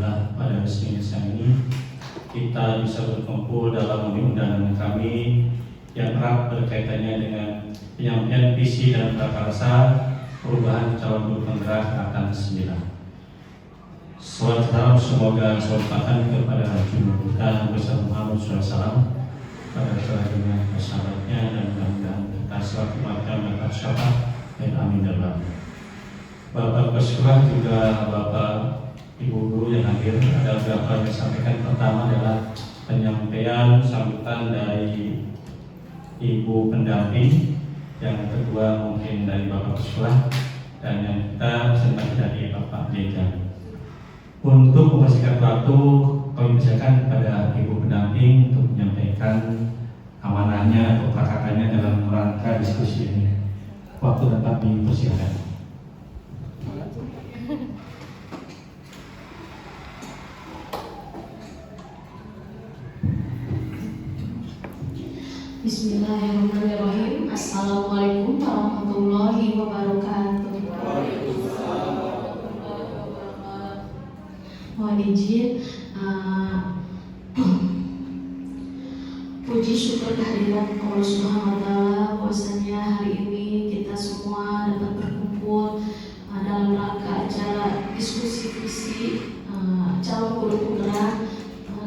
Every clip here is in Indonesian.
Alhamdulillah pada resmi siang ini kita bisa berkumpul dalam undangan kami yang erat berkaitannya dengan penyampaian visi dan prakarsa perubahan calon guru penggerak angkatan 9. Salam semoga selamatkan kepada junjungan kita bersama Muhammad SAW, pada keluarganya, sahabatnya, dan mudah-mudahan kita selalu makan dan syafaat dan amin ya rabbal alamin. Bapak Kesekolah juga Bapak Ibu guru yang hadir, ada beberapa yang disampaikan. Pertama adalah penyampaian sambutan dari Ibu pendamping, yang kedua mungkin dari Bapak Kesekolah, dan yang kita senang dari Bapak Dekan. Untuk mempersingkat waktu, kami persilakan kepada Ibu pendamping untuk menyampaikan amanahnya atau prakarannya dalam rangka diskusi ini. Waktu dapat dipersilakan. Bismillahirrahmanirrahim. Assalamualaikum warahmatullahi wabarakatuh. Mohon izin, puji syukur kehadirat Allah Subhanahu wa Ta'ala, bahwasanya hari ini kita semua dapat berkumpul dalam rangka acara diskusi visi calon guru penggerak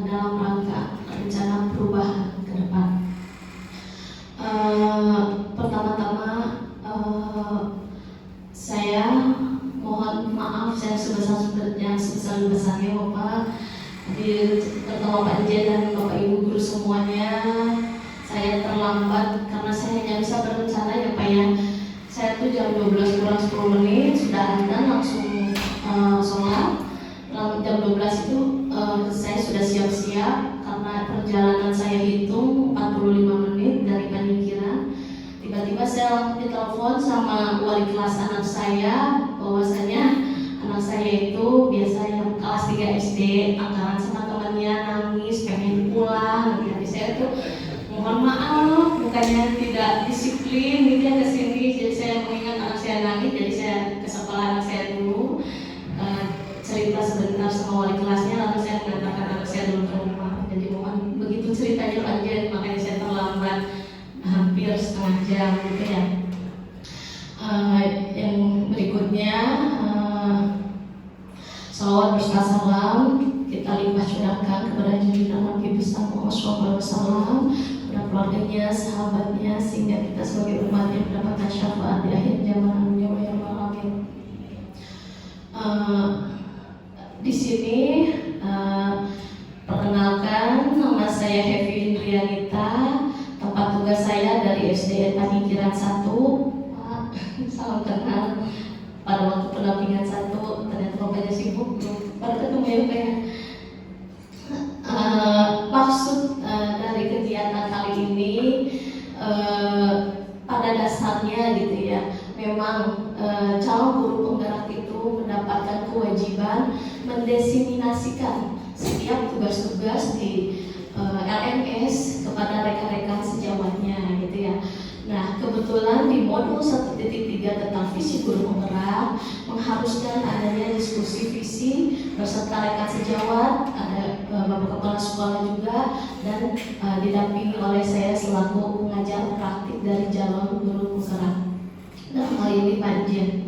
dalam rangka rencana perubahan ke depan. Pertama-tama saya mohon maaf, saya sebesar-besarnya Bapak, terutama Pak Jen dan Bapak Ibu guru semuanya. Saya terlambat karena saya hanya bisa berencana ya Pak ya. Saya tuh jam 12 kurang 10 menit sudah adzan langsung sholat. Jam 12 itu saya sudah siap-siap karena perjalanan saya hitung 45 menit dari Panikiran. Tiba-tiba saya langsung ditelepon sama wali kelas anak saya, bahwasanya anak saya itu biasanya kelas 3 SD, angkaran sama temannya, nangis pengen pulang. Jadi saya tuh mohon maaf, bukannya tidak disiplin gitu ya kesini. Jadi saya mengingat anak saya nangis, jadi saya ke sekolah anak saya dulu, cerita sebentar sama wali kelasnya, lalu saya mengantarkan anak saya dulu ke rumah. Jadi mohon begitu ceritanya panjang, makanya saya terlambat hampir setengah jam gitu ya. Yang berikutnya, salawat berserta salam kita limpah curahkan kepada junjungan Nabi besar Muhammad SAW, kepada keluarganya, sahabatnya, sehingga kita sebagai umatnya mendapatkan syafaat di akhir zaman. Amin ya rabbal alamin. Di sini perkenalkan, nama saya Hevi Indrianita, tempat tugas saya dari SDN Panikiran 1. Salam kenal. Pada waktu pendampingan 1 ternyata bapaknya sibuk, baru ketemu ya Pak. Maksud dari kegiatan kali ini pada dasarnya gitu ya, memang calon guru penggerak itu mendapatkan kewajiban mendiseminasikan setiap tugas-tugas di LMS kepada rekan-rekan sejawatnya gitu ya. Nah, kebetulan di modul 1.3 tentang visi guru penggerak mengharuskan adanya diskusi visi beserta rekan sejawat, ada Bapak Kepala Sekolah juga, dan didampingi oleh saya selaku pengajar praktik dari calon guru penggerak. Nah, hal ini Pak Jen.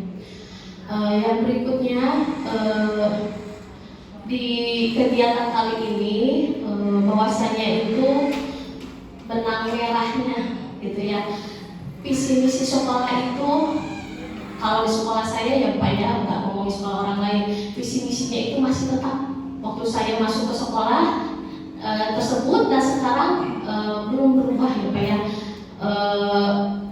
Yang berikutnya, di kegiatan kali ini bahwasanya itu benang merahnya gitu ya, visi misi sekolah itu, kalau di sekolah saya ya Pak ya, nggak ngomongin sekolah orang lain, visi misinya itu masih tetap waktu saya masuk ke sekolah tersebut, dan sekarang belum berubah ya Pak ya.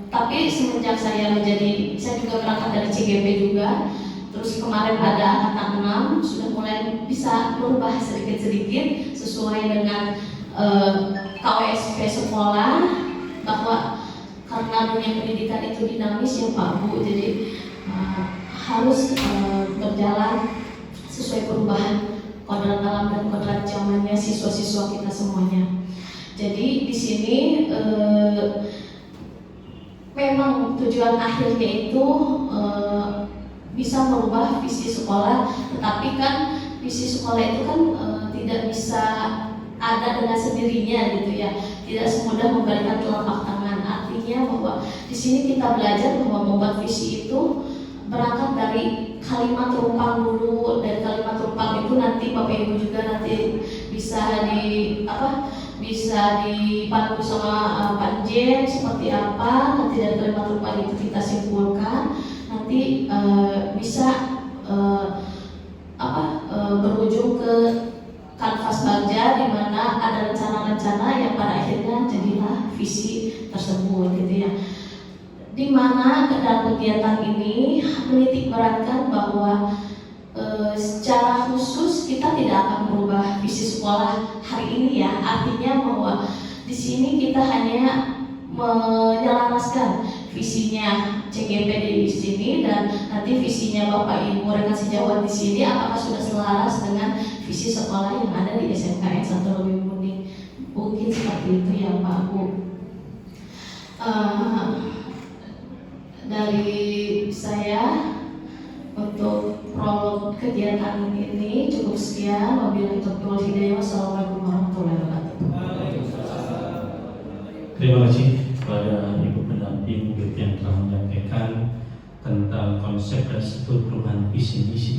Tapi semenjak saya juga berangkat dari CGP juga, terus kemarin ada angkatan 6 sudah mulai bisa berubah sedikit-sedikit sesuai dengan KWSP sekolah, bahwa karena dunia pendidikan itu dinamis ya Pak Bu, jadi harus berjalan sesuai perubahan kodrat alam dan kodrat zamannya siswa-siswa kita semuanya. Jadi di sini memang tujuan akhirnya itu bisa merubah visi sekolah, tetapi kan di visi sekolah itu kan tidak bisa ada dengan sendirinya gitu ya, tidak semudah membalikan telapak tangan. Artinya bahwa di sini kita belajar bahwa membuat visi itu berangkat dari kalimat rumpang dulu. Dari kalimat rumpang itu nanti Bapak Ibu juga nanti bisa bisa dipandu sama Pak Jen seperti apa. Nanti dari kalimat rumpang itu kita simpulkan, nanti bisa berujung ke kanvas baja, di mana ada rencana-rencana yang pada akhirnya jadilah visi tersebut gitu ya. Di mana dalam kegiatan ini menitik beratkan bahwa secara khusus kita tidak akan merubah visi sekolah hari ini ya. Artinya bahwa di sini kita hanya menyelaraskan visinya CGP di sini, dan nanti visinya Bapak Ibu rekan sejawat di sini apakah sudah selaras dengan visi sekolah yang ada di SMKN Santo Romi Muning. Mungkin seperti itu ya Pak Bu. Dari saya untuk prolog kegiatan ini cukup sekian. Wabillahi taufiq wal hidayah. Wassalamualaikum warahmatullahi wabarakatuh. Terima kasih kepada Ibu pendamping yang telah menyampaikan tentang konsep dan struktur perubahan visi misi.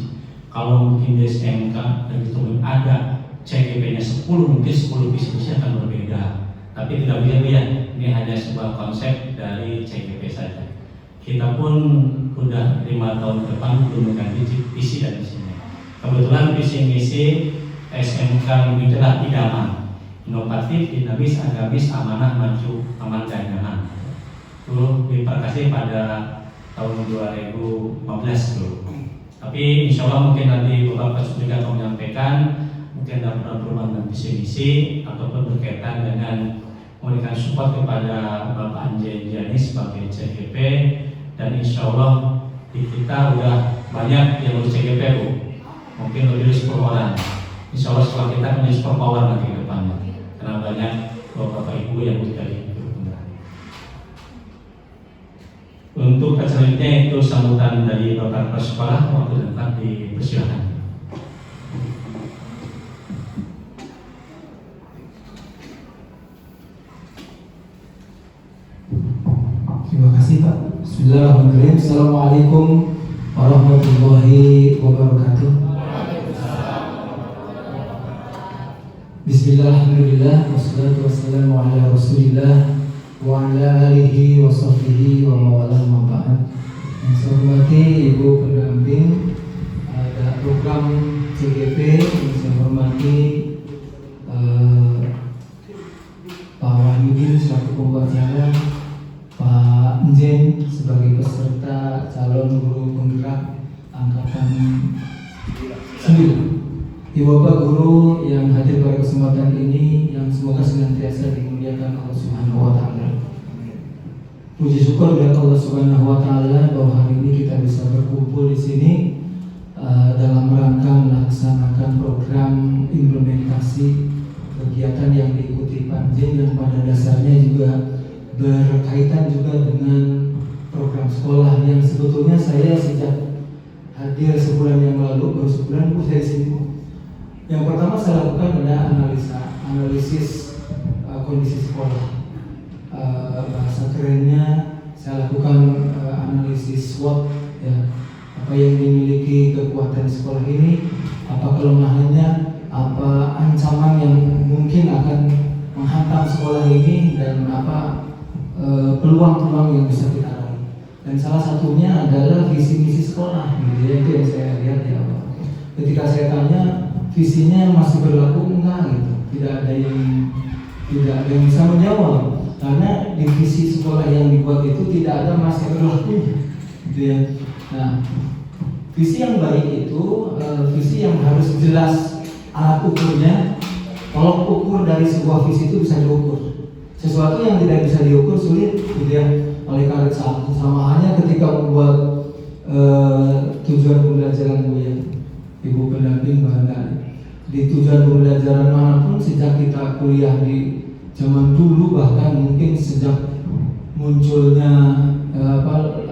Kalau mungkin di SMK begitu ada CGP-nya 10, mungkin 10 visi misi akan berbeda. Tapi tidak bisa ini hanya sebuah konsep dari CGP saja. Kita pun sudah 5 tahun ke depan belum mengganti visi dan misinya. Kebetulan visi misi SMK ini adalah idaman, inovatif, dinamis, agamis, amanah, maju, aman, dan nyaman. Itu diperkasih pada tahun 2015 dulu. Tapi insya Allah mungkin nanti Bapak juga akan menyampaikan mungkin ada perubahan dan visi misi ataupun berkaitan dengan memberikan support kepada Bapak Anjen Jani sebagai CGP, dan insya Allah di kita udah banyak yang lulus CGP Bu, mungkin lebih dari 10 orang. Insya Allah setelah kita punya super power nanti ke depannya, karena banyak Bapak Ibu yang dari untuk selanjutnya itu sambutan dari Bapak Kepala Sekolah. Waktu tempat dipersilakan. Terima kasih Pak. Bismillahirrahmanirrahim. Assalamualaikum warahmatullahi wabarakatuh. Bismillahirrahmanirrahim. Wassalatu wassalamu ala Rasulillah wa ala alihi wa sahbihi wa mawalah ma'ba'ad. Yang saya hormati Ibu pendamping ada program CGP, yang saya hormati Pak Wahyudin selaku pembicara, Pak Njen sebagai peserta calon guru penggerak angkatan 9, Ibu Bapak guru yang hadir pada kesempatan ini, yang semoga senantiasa dimuliakan Allah Subhanahu wa Ta'ala. Puji syukur kepada Allah Subhanahu wa Ta'ala bahwa hari ini kita bisa berkumpul di sini dalam rangka melaksanakan program implementasi kegiatan yang diikuti Panjen, dan pada dasarnya juga berkaitan juga dengan program sekolah yang sebetulnya saya sejak hadir sebulan yang lalu, baru sebulan pun saya sini. Yang pertama saya lakukan adalah analisis kondisi sekolah. Bahasa kerennya saya lakukan analisis SWOT ya, apa yang dimiliki kekuatan sekolah ini, apa kelemahannya, apa ancaman yang mungkin akan menghantam sekolah ini, dan apa peluang-peluang yang bisa kita raih. Dan salah satunya adalah visi misi sekolah gitu ya, itu yang saya lihat ya. Ketika saya tanya visinya masih berlaku enggak gitu, tidak ada yang bisa menjawab, karena di visi sekolah yang dibuat itu tidak ada masih berlaku gitu ya. Nah, visi yang baik itu visi yang harus jelas alat ukurnya. Tolok ukur dari sebuah visi itu bisa diukur. Sesuatu yang tidak bisa diukur sulit gitu ya. Oleh karena sama halnya ketika membuat tujuan pembelajaran Bu ya, Ibu pendamping barangkali. Di tujuan pembelajaran manapun, sejak kita kuliah di zaman dulu, bahkan mungkin sejak munculnya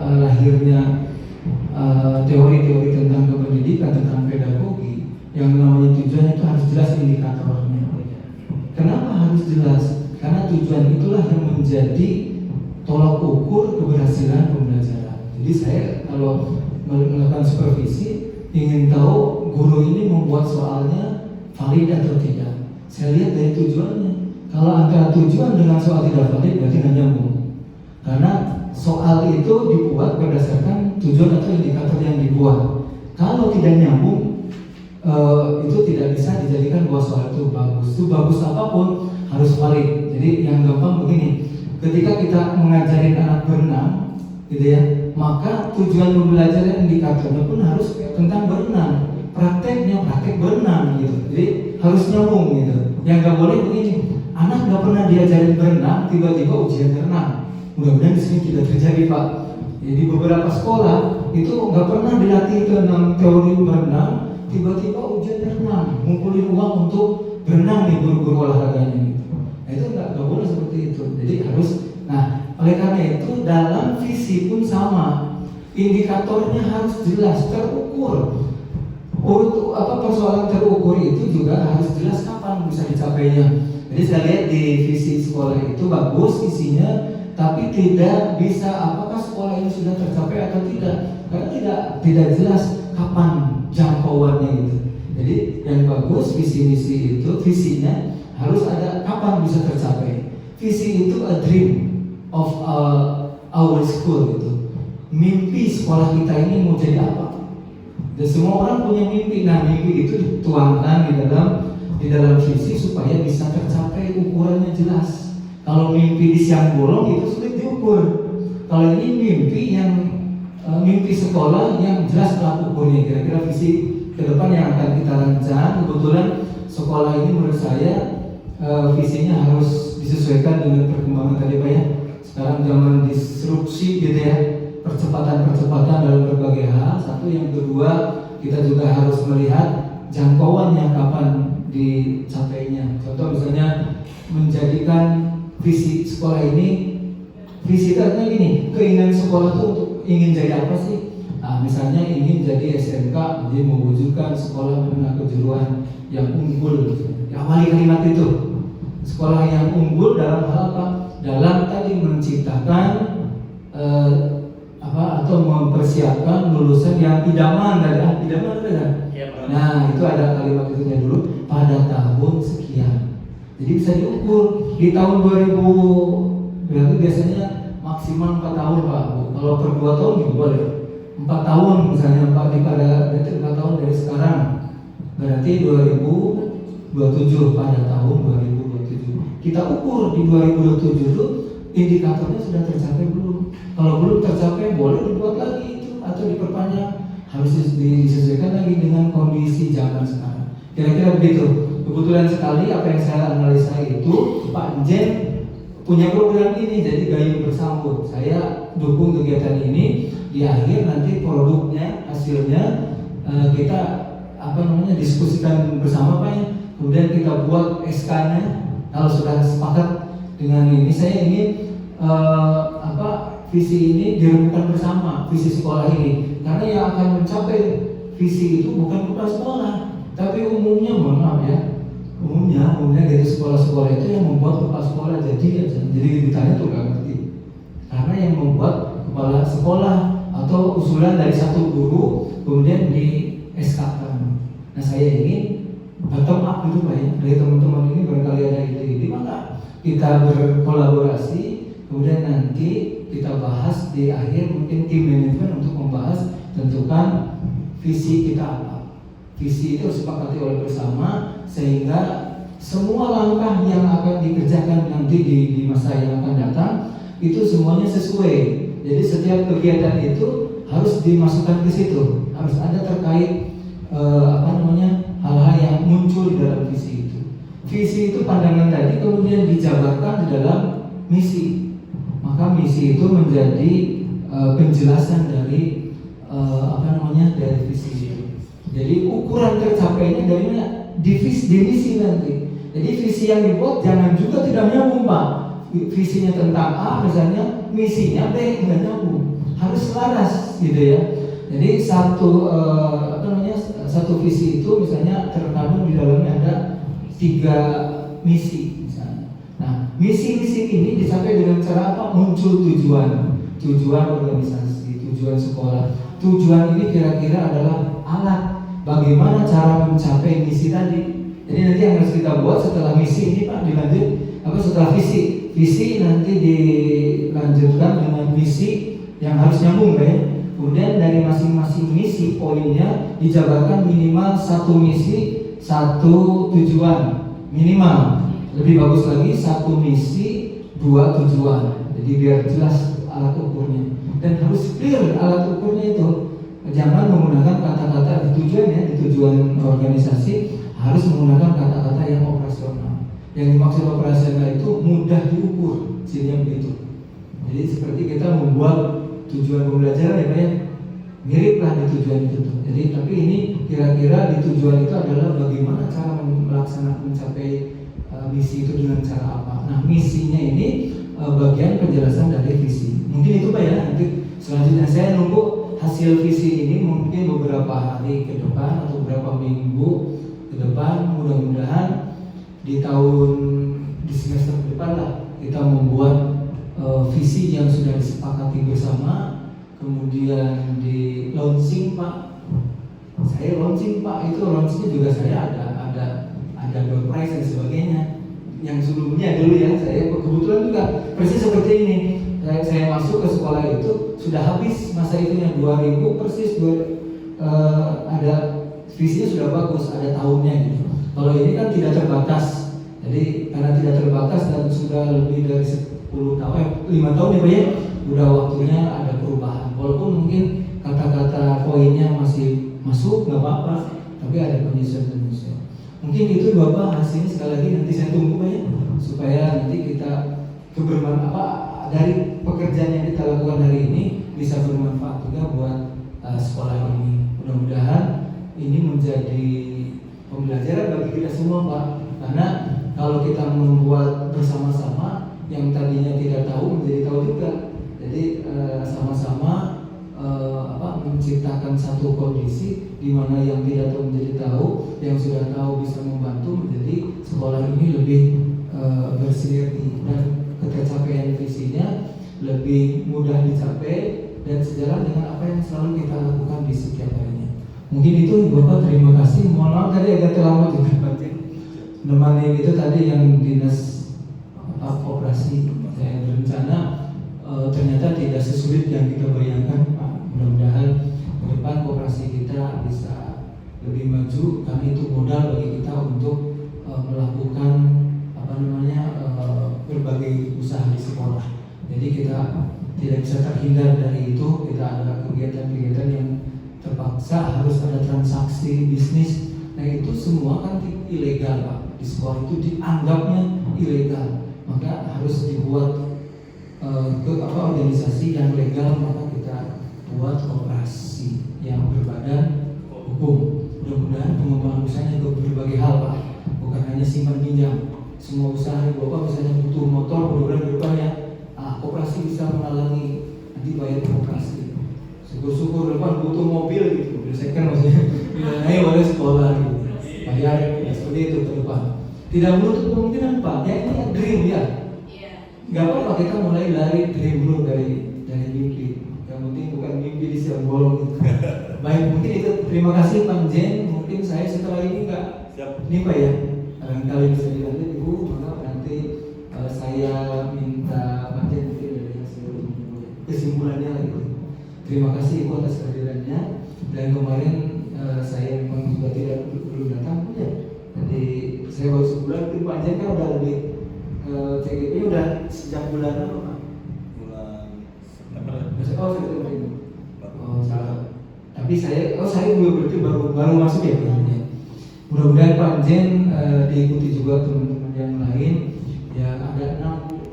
lahirnya teori-teori tentang kependidikan, tentang pedagogi, yang namanya tujuan itu harus jelas indikatornya. Kenapa harus jelas? Karena tujuan itulah yang menjadi tolak ukur keberhasilan pembelajaran. Jadi saya kalau melakukan supervisi ingin tahu guru ini membuat soalnya valid atau tidak. Saya lihat dari tujuannya. Kalau antara tujuan dengan soal tidak valid berarti nggak nyambung. Karena soal itu dibuat berdasarkan tujuan atau indikator yang dibuat. Kalau tidak nyambung, itu tidak bisa dijadikan bahwa soal itu bagus. Itu bagus apapun harus valid. Jadi yang gampang begini, ketika kita mengajarin anak berenang, gitu ya, maka tujuan pembelajaran indikatornya pun harus tentang berenang. Prakteknya praktek berenang gitu. Jadi harus nyambung gitu. Yang nggak boleh begini, anak nggak pernah diajarin berenang, tiba-tiba ujian berenang. Mudah-mudahan di sini tidak terjadi, Pak. Jadi beberapa sekolah itu nggak pernah dilatih tentang teori berenang, tiba-tiba ujian berenang, ngumpulin uang untuk berenang nih guru-guru olahraganya gitu. Nah, itu nggak boleh seperti itu. Jadi harus. Nah, oleh karena itu dalam visi pun sama, indikatornya harus jelas, terukur. Untuk persoalan terukur itu juga harus jelas kapan bisa dicapainya. Jadi saya lihat di visi sekolah itu bagus isinya, tapi tidak bisa apakah sekolah ini sudah tercapai atau tidak, karena tidak jelas kapan jangkauannya itu. Jadi yang bagus visi misi itu visinya harus ada kapan bisa tercapai. Visi itu a dream of our school itu. Mimpi sekolah kita ini mau jadi apa? Dan semua orang punya mimpi. Nah, mimpi itu dituangkan di dalam visi supaya bisa tercapai, ukurannya jelas. Kalau mimpi di siang bolong itu sulit diukur. Kalau ini mimpi yang mimpi sekolah yang jelas alat ukurnya. Kira-kira visi ke depan yang akan kita rancang. Kebetulan sekolah ini menurut saya visinya harus disesuaikan dengan perkembangan tadi, Pak ya. Sekarang zaman disrupsi gitu ya, percepatan dalam berbagai hal. Satu, yang kedua kita juga harus melihat jangkauannya kapan dicapainya. Contoh misalnya menjadikan visi sekolah ini, visi artinya gini, keinginan sekolah itu untuk ingin jadi apa sih? Nah, misalnya ingin jadi SMK, jadi mewujudkan sekolah menengah kejuruan yang unggul. Awali kalimat itu, sekolah yang unggul dalam hal apa? Dalam tadi menciptakan atau mempersiapkan lulusan yang idaman ada. Nah, itu ada kalimat itunya dulu pada tahun sekian. Jadi bisa diukur di tahun 2000 berarti biasanya maksimal 4 tahun, Pak. Kalau per 2 tahun juga boleh. 4 tahun misalnya Pak, berarti 4 tahun dari sekarang. Berarti 2027 pada tahun 2027. Kita ukur di 2027 itu indikatornya sudah tercapai belum? Kalau belum tercapai boleh dibuat lagi itu atau diperpanjang, harus disesuaikan lagi dengan kondisi zaman sekarang. Kira-kira begitu. Kebetulan sekali apa yang saya analisa itu Pak Jen punya program ini, jadi gayung bersambut. Saya dukung kegiatan ini. Di akhir nanti produknya, hasilnya kita diskusikan bersama Pak ya. Kemudian kita buat SK-nya. Kalau sudah sepakat dengan ini, saya ingin visi ini dirumuskan bersama, visi sekolah ini. Karena yang akan mencapai visi itu bukan kepala sekolah, tapi umumnya, mohon maaf ya, umumnya dari sekolah-sekolah itu yang membuat kepala sekolah jadi ditanya tuh gak ngerti. Karena yang membuat kepala sekolah atau usulan dari satu guru kemudian di SK-kan. Nah, saya ingin bottom up gitu Pak ya, dari teman-teman ini barangkali ada ide-ide, maka kita berkolaborasi, kemudian nanti kita bahas di akhir, mungkin tim manajemen untuk membahas tentukan visi kita apa. Visi itu disepakati oleh bersama sehingga semua langkah yang akan dikerjakan nanti di masa yang akan datang itu semuanya sesuai. Jadi setiap kegiatan itu harus dimasukkan ke situ, harus ada terkait hal-hal yang muncul di dalam visi itu. Visi itu pandangan tadi kemudian dijabarkan di dalam misi. Maka misi itu menjadi penjelasan dari dari visi itu. Jadi ukuran tercapainya dari mana? Di misi nanti. Jadi visi yang dibuat jangan juga tidak nyambung Pak. Visinya tentang A misalnya, misinya B tidak nyambung. Harus selaras gitu ya. Jadi satu visi itu misalnya 3 misi misalnya. Nah, misi-misi ini dicapai dengan cara apa? Muncul tujuan organisasi, tujuan sekolah. Tujuan ini kira-kira adalah alat bagaimana cara mencapai misi tadi. Jadi nanti yang harus kita buat setelah misi ini Pak dilanjut setelah visi. Visi nanti dilanjutkan dengan misi yang harus nyambung ya. Kemudian dari masing-masing misi poinnya dijabarkan minimal 1 misi, 1 tujuan minimal. Lebih bagus lagi 1 misi, 2 tujuan. Jadi biar jelas alat ukurnya. Dan harus clear alat ukurnya itu. Jangan menggunakan kata-kata di tujuan organisasi harus menggunakan kata-kata yang operasional. Yang dimaksud operasional itu mudah diukur, sehingga begitu. Jadi seperti kita membuat tujuan pembelajaran ya Pak ya, miriplah di tujuan itu tuh. Jadi tapi ini kira-kira di tujuan itu adalah bagaimana cara melaksanakan mencapai misi itu dengan cara apa. Nah misinya ini bagian penjelasan dari visi. Mungkin itu Pak ya. Nanti selanjutnya saya nunggu hasil visi ini mungkin beberapa hari ke depan atau beberapa minggu ke depan. Mudah-mudahan di semester depan lah kita membuat visi yang sudah disepakati bersama, kemudian di launching Pak. Saya launching Pak, itu launchingnya juga saya ada door prize dan sebagainya. Yang sebelumnya dulu ya, saya kebetulan juga persis seperti ini. Saya masuk ke sekolah itu sudah habis masa itunya 2000 persis ada visinya sudah bagus, ada tahunnya gitu. Kalau ini kan tidak terbatas. Jadi karena tidak terbatas dan sudah lebih dari 5 tahun ya Pak ya, udah waktunya ada perubahan. Walaupun mungkin kata-kata poinnya masih masuk nggak apa-apa, tapi ada penyesuaian. Mungkin itu Bapak hasilnya sekali lagi nanti saya tunggu Pak ya, supaya nanti kita dari pekerjaan yang kita lakukan hari ini bisa bermanfaat juga buat sekolah ini. Mudah-mudahan ini menjadi pembelajaran bagi kita semua Pak, karena kalau kita membuat bersama-sama yang tadinya tidak tahu menjadi tahu juga. Jadi sama-sama menciptakan satu kondisi di mana yang tidak tahu menjadi tahu, yang sudah tahu bisa membantu menjadi sekolah ini lebih bersinergi dan ketercapaian visinya lebih mudah dicapai dan sejalan dengan apa yang selalu kita lakukan di setiap harinya. Mungkin itu Bapak, terima kasih. Mohon maaf tadi agak terlambat juga Pak. Nemani itu tadi yang dinas koperasi saya berencana ternyata tidak sesulit yang kita bayangkan Pak. Mudah-mudahan ke depan koperasi kita bisa lebih maju, karena itu modal bagi kita untuk melakukan berbagai usaha di sekolah. Jadi kita tidak bisa terhindar dari itu. Kita ada kegiatan-kegiatan yang terpaksa harus ada transaksi bisnis. Nah itu semua kan ilegal Pak. Di sekolah itu dianggapnya ilegal, maka harus dibuat organisasi yang legal. Maka kita buat koperasi yang berbadan hukum. Mudah-mudahan pengembangan usahanya ke berbagai hal Pak, bukan hanya simpan pinjam. Semua usaha Bapak misalnya butuh motor, mudah-mudahan ke depannya koperasi bisa menalangi, nanti bayar koperasi. Syukur-syukur depan butuh mobil gitu, mobil second maksudnya didanai oleh sekolah gitu, bayar ya, seperti itu ke depan. Tidak menutup kemungkinan Pak, ya ini dream ya. Gak apa-apa kita mulai dari dream dulu, dari mimpi. Yang penting bukan mimpi di siang bolong gitu. Baik, mungkin itu. Terima kasih Pak Jen. Mungkin saya setelah ini ini Pak ya, barangkali bisa dilanjut Ibu, maka nanti saya minta Pak Jen mungkin dari hasil kesimpulannya lagi. Terima kasih Ibu atas kehadirannya. Dan kemarin saya memang juga belum datang ya. Jadi saya baru sebulan, mungkin Pak Jen kan udah lebih CGP udah sejak bulan apa Pak? Bulan September ini. Salah. Tapi saya berarti baru masuk ya Pak. Mudah-mudahan Pak Jen diikuti juga teman-teman yang lain. Ya ada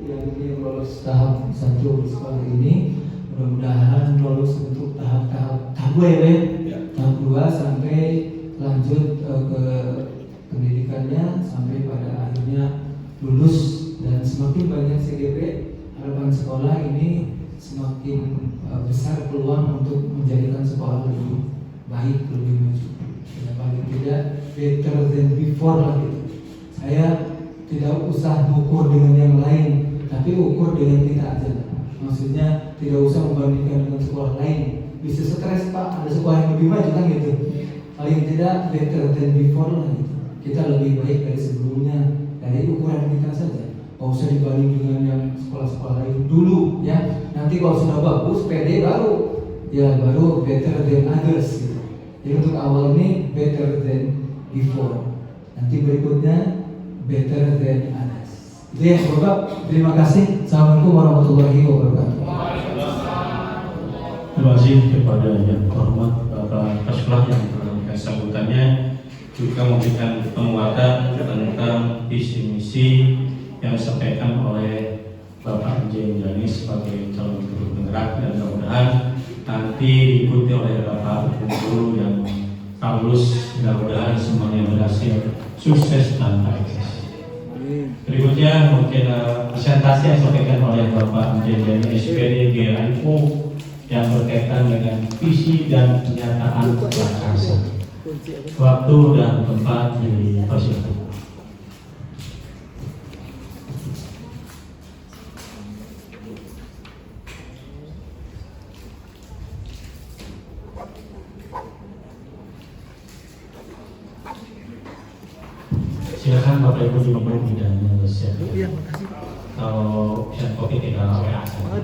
6 yang lolos tahap 1 di sekolah ini. Mudah-mudahan lolos untuk tahap 2 ya, tahap 2 sampai lanjut ke pendidikannya sampai pada akhirnya lulus. Dan semakin banyak CGP, harapan sekolah ini semakin besar peluang untuk menjadikan sekolah lebih baik, lebih maju. Ya, paling tidak better than before lah gitu. Saya tidak usah mengukur dengan yang lain, tapi ukur dengan kita aja. Maksudnya tidak usah membandingkan dengan sekolah lain. Bisa stres Pak, ada sekolah yang lebih maju kan gitu. Paling tidak better than before lah gitu. Kita lebih baik dari sebelumnya. Dari ukuran kita saja. Gak usah dibanding dengan yang sekolah-sekolah lain dulu ya. Nanti kalau sudah bagus, pede baru better than others gitu. Jadi untuk awal ini better than before. Nanti berikutnya better than others. Itu ya Bapak. Terima kasih. Assalamualaikum warahmatullahi wabarakatuh. Terima kasih kepada yang terhormat Bapak Kasbah yang memberikan sambutannya, juga memberikan penguatan tentang visi misi yang disampaikan oleh Bapak J. Indrayani sebagai calon guru penggerak, dan mudah-mudahan nanti diikuti oleh Bapak guru yang lulus, mudah-mudahan semuanya berhasil, sukses dan baik. Berikutnya mungkin presentasi yang disampaikan oleh Bapak J. Indrayani SPD GRIO yang berkaitan dengan visi dan kenyataan prakarsa. Waktu dan tempat dipersilakan. Silakan Bapak Ibu diminum hidangnya siap. Iya, makasih. Kalau yang kopi tinggal WA saja.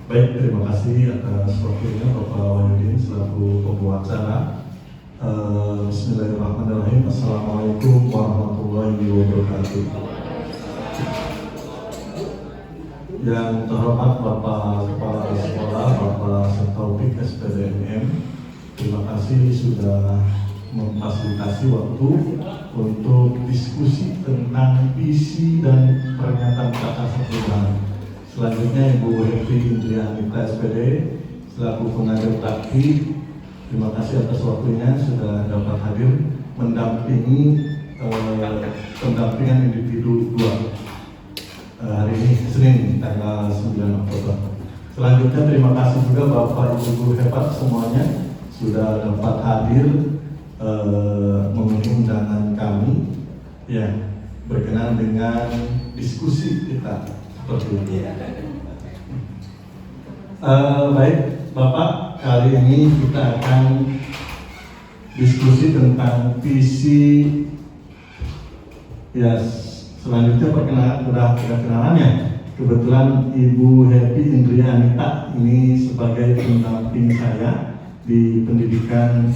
Baik, terima kasih atas waktunya Bapak Wahyudin selaku pembawa acara. Bismillahirrahmanirrahim. Assalamualaikum warahmatullahi wabarakatuh. Yang terhormat Bapak Kepala Sekolah, Bapak Taufik SPD MM, terima kasih sudah memfasilitasi waktu untuk diskusi tentang visi dan pernyataan prakarsa perubahan. Selanjutnya Ibu Happy Indriani SPD selaku pengajar taktik, terima kasih atas waktunya sudah dapat hadir mendampingi pendampingan individu 2 hari ini Senin tanggal 9 Oktober. Selanjutnya terima kasih juga Bapak Ibu guru hebat semuanya sudah dapat hadir memenuhi undangan kami ya, berkenan dengan diskusi kita seperti ini. Baik Bapak, kali ini kita akan diskusi tentang visi ya. Selanjutnya perkenalannya. Kebetulan Ibu Happy Indrianita ini sebagai pendamping saya di pendidikan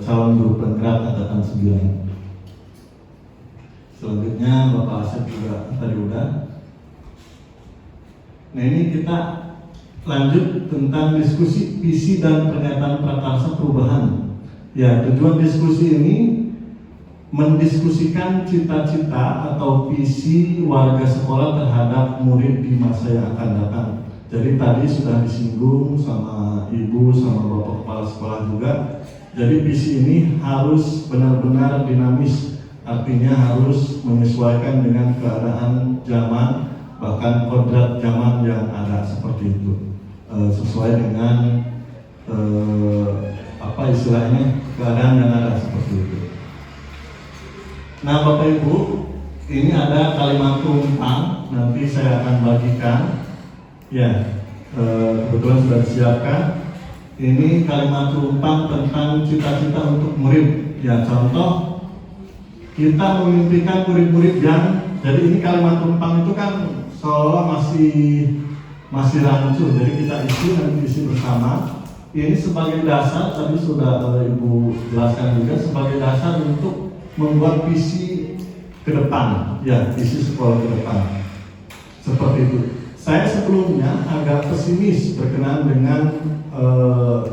calon guru penggerak angkatan 9. Selanjutnya Bapak Asep juga tadi udah. Nah ini kita lanjut tentang diskusi visi dan pernyataan prakarsa perubahan. Ya, tujuan diskusi ini mendiskusikan cita-cita atau visi warga sekolah terhadap murid di masa yang akan datang. Jadi tadi sudah disinggung sama Ibu sama Bapak Kepala Sekolah juga. Jadi visi ini harus benar-benar dinamis, artinya harus menyesuaikan dengan keadaan zaman, bahkan kodrat zaman yang ada seperti itu, sesuai dengan apa istilahnya keadaan yang ada seperti itu. Nah Bapak Ibu, ini ada kalimat tumpang, nanti saya akan bagikan. Ya, kebetulan sudah disiapkan. Ini kalimat tumpang tentang cita-cita untuk murid. Ya, contoh kita memimpikan murid-murid yang, jadi ini kalimat tumpang itu kan seolah masih rancu. Jadi kita nanti isi bersama. Ini sebagai dasar, tadi sudah Ibu jelaskan juga, sebagai dasar untuk membuat visi ke depan, ya, visi sekolah ke depan. Seperti itu. Saya sebelumnya agak pesimis berkenaan dengan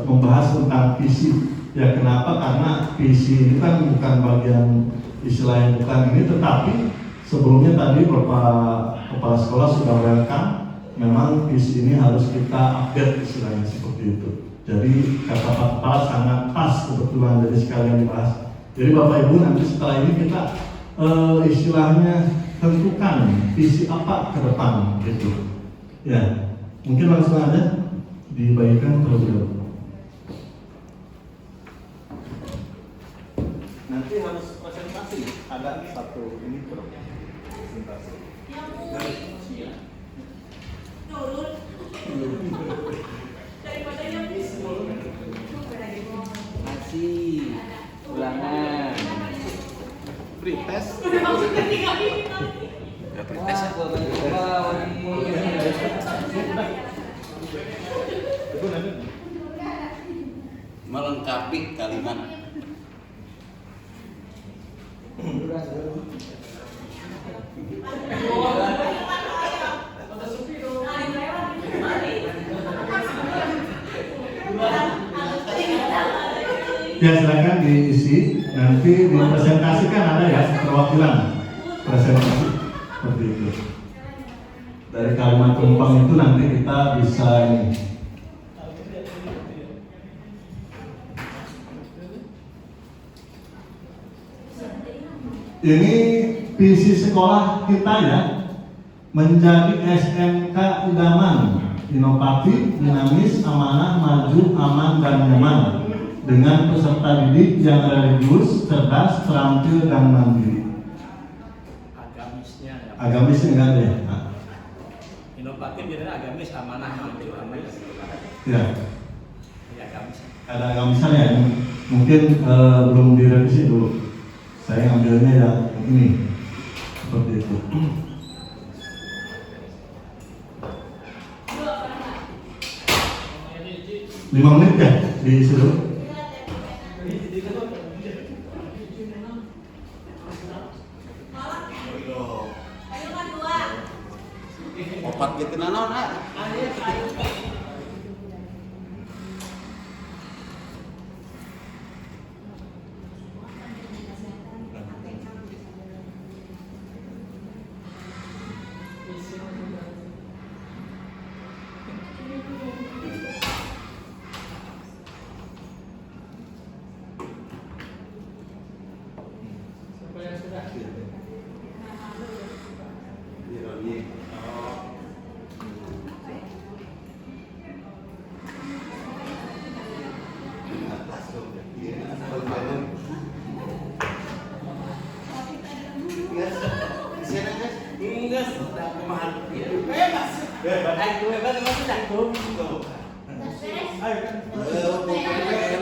membahas tentang visi. Ya, kenapa? Karena visi ini kan bukan bagian istilah yang bukan ini, tetapi sebelumnya tadi Bapak Kepala Sekolah sudah welcome. Memang visi ini harus kita update istilahnya seperti itu. Jadi kata Pak Kepala sangat pas kebetulan, jadi sekalian dibahas. Jadi Bapak Ibu nanti setelah ini kita istilahnya tentukan visi apa ke depan gitu. Ya, mungkin langsung aja dibagikan terlebih dahulu. melengkapi kalimat. Ya silakan diisi, nanti dipresentasikan ada ya perwakilan presentasi seperti itu. Dari kalimat tumpang itu nanti kita bisa ini. Ini visi sekolah kita ya, menjadi SMK idaman, inovatif, dinamis, amanah, maju, aman, dan nyaman, dengan peserta didik yang religius, cerdas, terampil, dan mandiri. Agamisnya enggak ada ya? Nah. Inovatif biasanya agamis, amanah, maju, aman. Ya. Ya, agamis. Ada agamisnya ya, mungkin belum direvisi dulu. Saya ngambilnya yang ini, seperti itu. Lima menit ya diisi dulu. Opat gitu naon ah.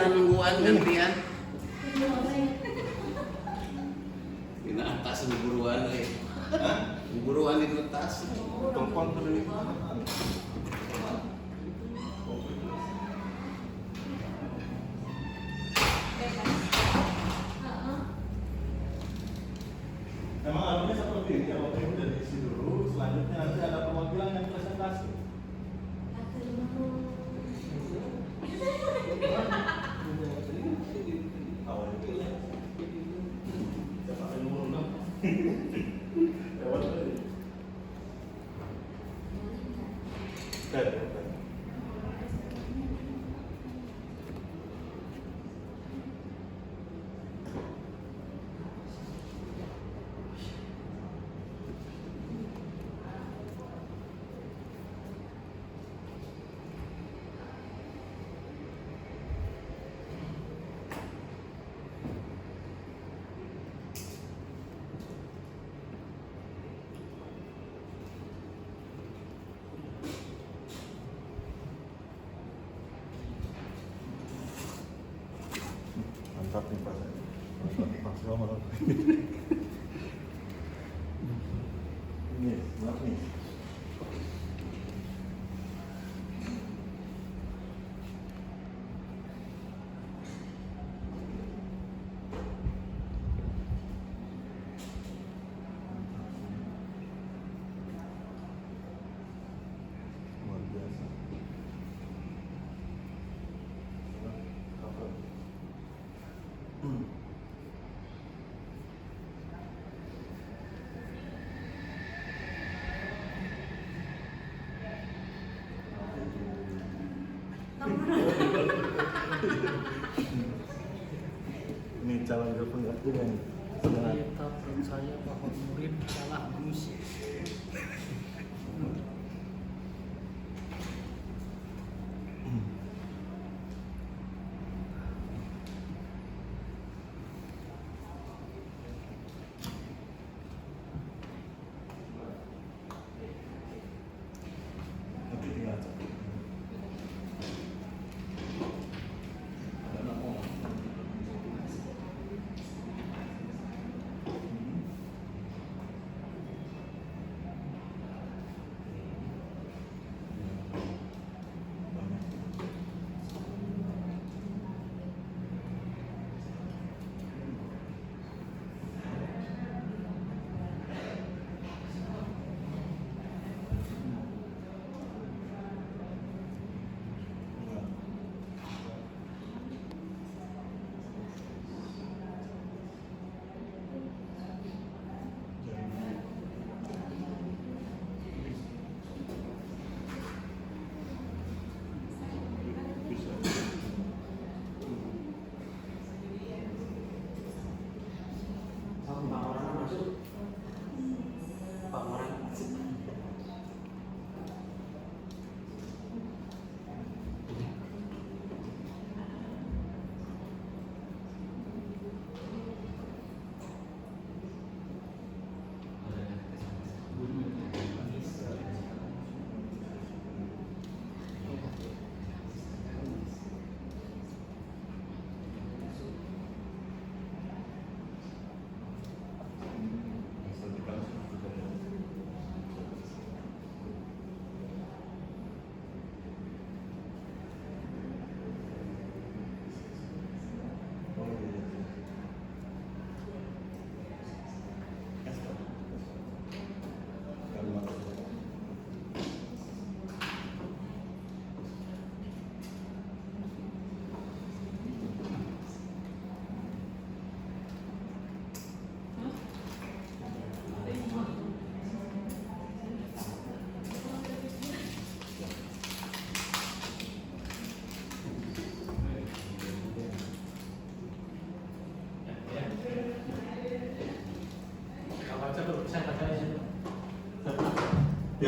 Nungguan gantian. Ini atas buruan buruan itu tas. Tompon tadi. Emang alurnya seperti ini, kalau ini udah diisi dulu, selanjutnya nanti ada perwakilan yang presentasi. Mantap nih Pak. Mantap semua. Ini, maaf nih. Luar biasa. Ini calon gubernur yang Saya Pak Murid salah gus. nanti tinggal cek.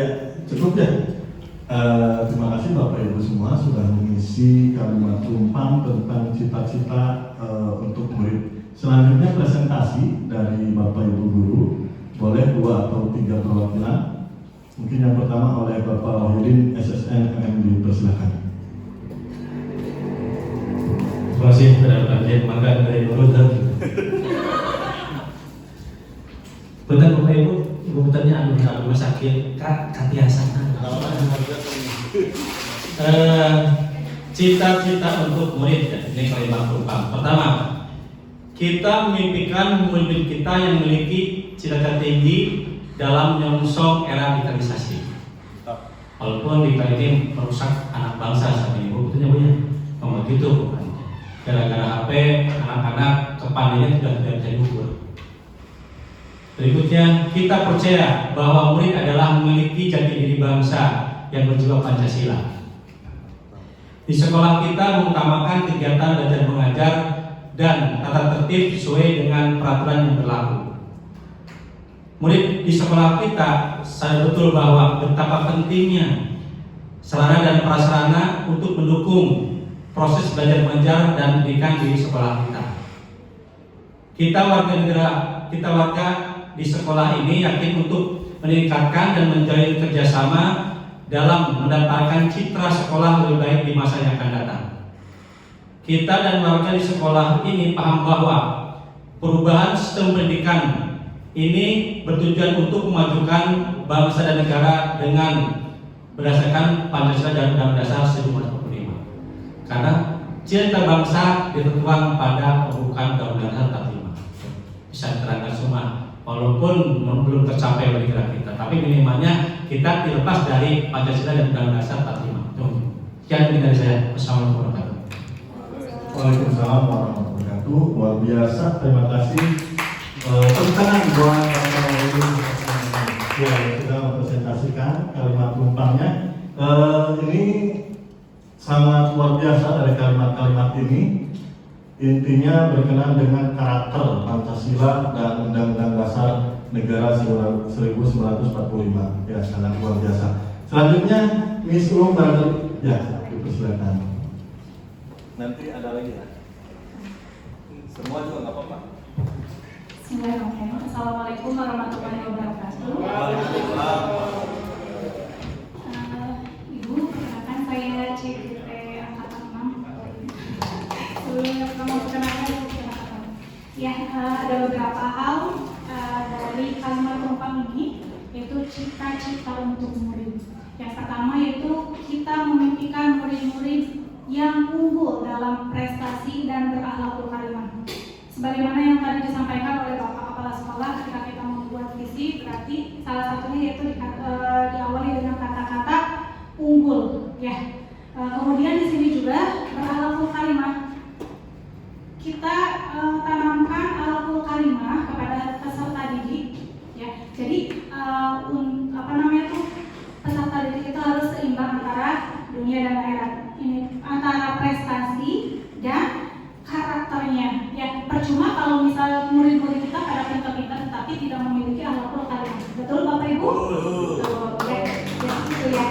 Ya, cukup ya. Terima kasih Bapak Ibu semua sudah mengisi kalimat tumpang tentang cita-cita untuk murid. Selanjutnya presentasi dari Bapak Ibu guru, boleh 2 atau 3 perwakilan. Mungkin yang pertama oleh Bapak Wahidin SSN MMD, persilakan. Terima kasih kepada Bapak Mangga dari Nurul. Benar Bapak Ibu, Ibu bertanya rumah sakit Katiasana. Cita-cita untuk murid, ini kalimat tumpang. Pertama, kita memimpikan murid kita yang memiliki cita-cita tinggi dalam menyongsong era digitalisasi. Walaupun digital ini merusak anak bangsa saat ini, Bu, betulnya Bu ya, ngomong gitu bukan? Gara-gara HP, anak-anak kepandainya sudah tidak bisa diukur. Berikutnya, kita percaya bahwa murid adalah memiliki jati diri bangsa yang berjiwa Pancasila. Di sekolah kita mengutamakan kegiatan belajar mengajar dan tata tertib sesuai dengan peraturan yang berlaku. Murid di sekolah kita sadar betul bahwa betapa pentingnya sarana dan prasarana untuk mendukung proses belajar mengajar dan pendidikan di sekolah kita. Kita warga di sekolah ini yakin untuk meningkatkan dan menjalin kerjasama dalam mendapatkan citra sekolah lebih baik di masa yang akan datang. Kita dan warga di sekolah ini paham bahwa perubahan sistem pendidikan ini bertujuan untuk memajukan bangsa dan negara dengan berdasarkan Pancasila dan Undang-Undang Dasar 1945. Karena cita bangsa ditentukan pada pembukaan Undang-Undang Dasar 45. Bisa diterangkan semua, walaupun belum tercapai oleh kita, tapi minimalnya kita dilepas dari Pancasila dan Undang-Undang Dasar 45. Sekian dari saya. Wassalamualaikum warahmatullahi wabarakatuh. Waalaikumsalam warahmatullahi wabarakatuh. Luar biasa, terima kasih. Tentang buat Bapak Wahidin yang sudah mempresentasikan kalimat tumpangnya. Ini sangat luar biasa dari kalimat-kalimat ini. Intinya berkenaan dengan karakter Pancasila dan Undang-Undang Dasar Negara 1945. Ya, sangat luar biasa. Selanjutnya Miss Ulum Badr, ya, dipersilakan. Nanti ada lagi ya. Semua juga nggak apa-apa. Bismillahirrahmanirrahim. Assalamualaikum warahmatullahi wabarakatuh. Ibu, perkenalkan saya CGT Angkatan 6. Sebelumnya pertama perkenalkan ya, ada beberapa hal dari kalimat tumpang ini, yaitu cita-cita untuk murid. Yang pertama yaitu kita memimpikan murid-murid yang unggul dalam prestasi dan berakhlakul karimah. Sebagaimana yang tadi disampaikan oleh Bapak Kepala Sekolah ketika kita membuat visi, berarti salah satunya yaitu diawali dengan kata-kata unggul, ya. Kemudian di sini juga berakhlakul karimah. Kita tanamkan akhlakul karimah kepada peserta didik, ya. Jadi peserta didik itu harus seimbang antara dunia dan akhirat. Ini antara prestasi dan karakternya, ya. Percuma kalau misal murid-murid kita pada pintar-pintar tapi tidak memiliki akhlakul karimah. Betul Bapak Ibu? Betul. Ya, gitu ya.